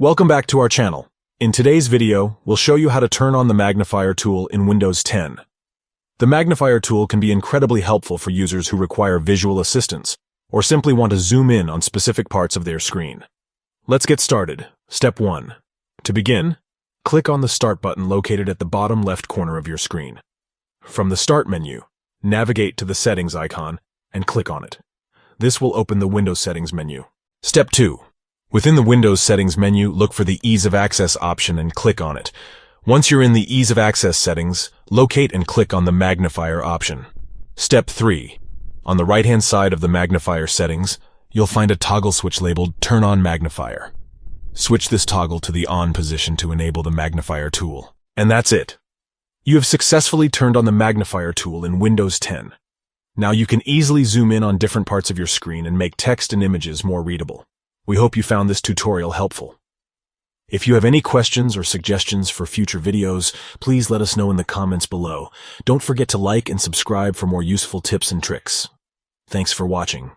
Welcome back to our channel. In today's video, we'll show you how to turn on the Magnifier tool in Windows 10. The Magnifier tool can be incredibly helpful for users who require visual assistance or simply want to zoom in on specific parts of their screen. Let's get started. Step 1. To begin, click on the Start button located at the bottom left corner of your screen. From the Start menu, navigate to the Settings icon and click on it. This will open the Windows Settings menu. Step 2. Within the Windows Settings menu, look for the Ease of Access option and click on it. Once you're in the Ease of Access settings, locate and click on the Magnifier option. Step 3. On the right-hand side of the Magnifier settings, you'll find a toggle switch labeled Turn on Magnifier. Switch this toggle to the On position to enable the Magnifier tool. And that's it. You have successfully turned on the Magnifier tool in Windows 10. Now you can easily zoom in on different parts of your screen and make text and images more readable. We hope you found this tutorial helpful. If you have any questions or suggestions for future videos, please let us know in the comments below. Don't forget to like and subscribe for more useful tips and tricks. Thanks for watching.